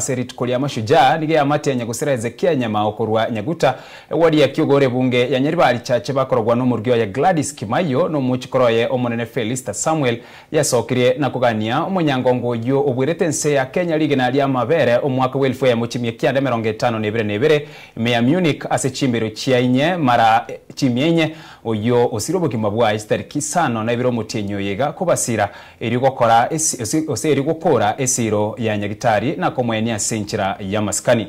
Serit kulia mashujaa nige amate ya nyagusira Ezekia nyama okorwa nyaguta wadi ya kiogore bunge ya nyaribari chache bakorwa n'umuryo ya Gladys Kimayo no muchikoroye omonene Felista Samuel yasokirie na kugania omunyangongo yo obweretense ya Kenya ligena lya mabere omwaka welfo ya muchimye kiande 52 meya Munich ase chimbero chiainye mara chimyenye oyo osiroboki mabwa istari kisano na ibiro mutenyo yega kubasira eri gukora eri gukora esiro ya nyagitari na komwenia senchira ya maskani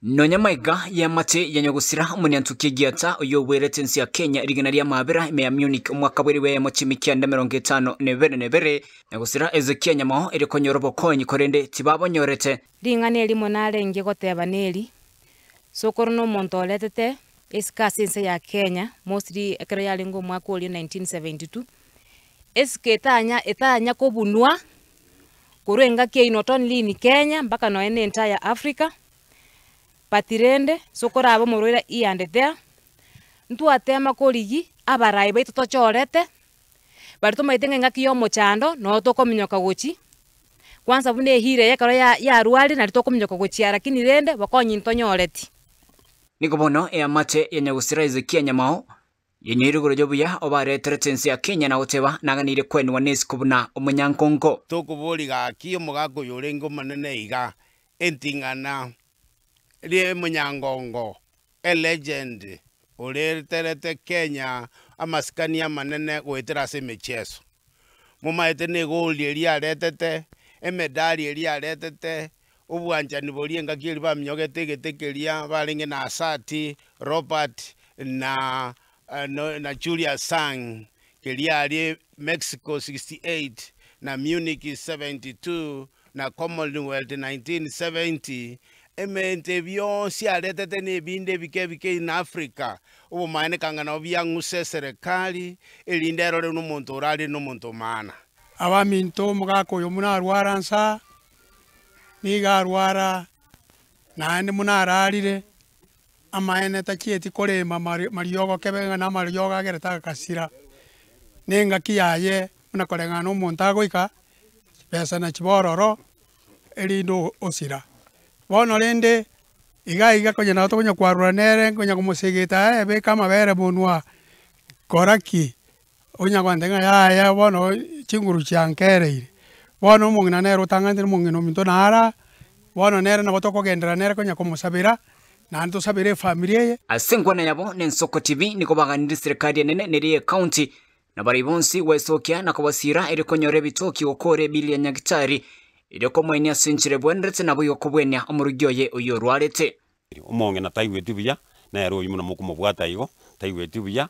Nonyamaiga ya mate ya nyagusira munyantukie giata oyo weretensi ya Kenya rigana lya mabera meya Munich mwaka weriwe ya mochimikia nda 52 nyagusira Ezekia nyamao eri konyorobo konyi korende tibabo nyorete ringane monale nge goteba neli sokorno montoletete eskasense ya Kenya mostly ekere yalingo mwaka oli 1972 etanya kobunwa kurenga ke inoton lini Kenya mpaka no ene entire Africa patirende sokora abo morwera iande there ntu atema koligi abarai baitu tochorete bari tumaitenga ngaki yo mochando no tokominyoka gochi kwanza bune hire yakaro ya ruali na tokominyoka gochi lakini rende bakonyi ntonyoreti nikobono ya mate ya nyagusira Ezekia nyamao yeniruguro jobuya obareteretensi ya Kenya na oteba naganire kwenwa nesi kubuna omunyankongo tokuboliga akiyo mugako yorengo manene iga entingana rie munyangongo a legend oreterete Kenya amaskania manene gwetera se mecheso mumaete ne gold eria retete emedali eria retete ubwanjani bolie ngakiri bamnyogete getekeria balenge na Asati Robert na Julius Sang kelia Mexico 68 na Munich 72 na Commonwealth 1970 emente byonsi aletete ne binde bike in Africa ubu maene kangana byanguse serikali elindero le n'umuntu orali n'umuntu mana abaminto mugako yo munarwara nsa nigarwara nande munaralire amaene takieti kolema mariogo kebenga na mariogo agereta kasira nenga kiyaye munakolenga no montago ika pesa na chibororo elindo osira bono lende iga konya na tonya kwarura nere konya kumusegeta ebe kama bere bonwa koraki onya kwandenga ya bono chinguru chankere bono mungina nero tangandire mungino minto nara bono nere na botoko gendera nere konya kumusabira na ndo sabire familia ye asengwa na yabo nensoko TV niko baganira serikali nene neriye county na baribonsi wesokia na kubasira eri konyore bitoki okore bilia nyagitari eri komwenia senchire bwenretse nabo yokobwenia omurugyoye oyo rwarete omonge na taiwetu buya na ero yimuna mukumubwata igo taiwetu buya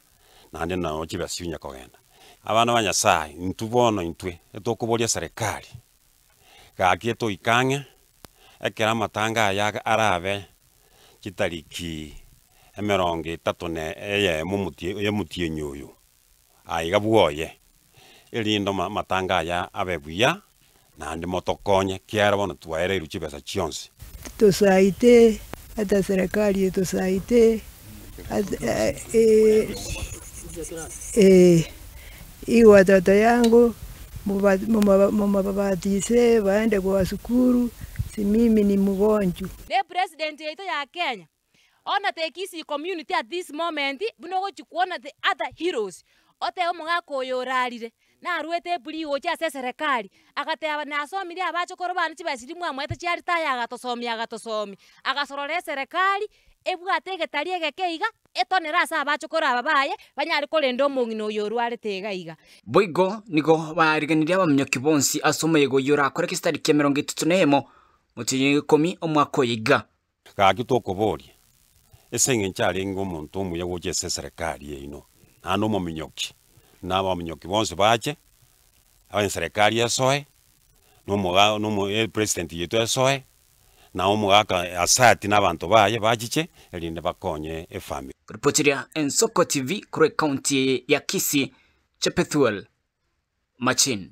na nde na okibasiunya kogenda abana banyasai ntubono intwe etokubolia serikali gakieto ikange ekera matanga ya arabe kitariki 30 eye mumutie nyoyo aiga buoye elindo matanga ya abebuya na ndi motokonye kiara bono twaere iruchi pesa chionse tusaite hata serikali tusaite hii watoto yangu mumababatise waende kwa shukuru si mimi ni mgonjwa the president yetu ya Kenya ona tekisi community at this moment bunogo chikuona the other heroes ote omugako yorarire na ruete buli ocha se serikali akate abanasomi ria abachokoro bana chibasiri mwamwete chiari taya agatosomi agasorore serikali ebwate getarie gekeiga etonera sa abachokoro ababaye banyari kolendo mungino yorware tegaiga boigo nigo bariganiria bamnyoki bonsi asomego yora kore kistari ke 31 mutinye 10 omwako yiga gaki tokobori esenge ncharengo omuntu omuya goche serikali ino ano mominyoki na baminyoki bonse bache aba serikali yasoe no president yetu yasoe na omugaka Asati n'abantu baye bajiche elinde bakonye efamily reporteria Ensoko TV kure county ya Kisii Chepethwel Machin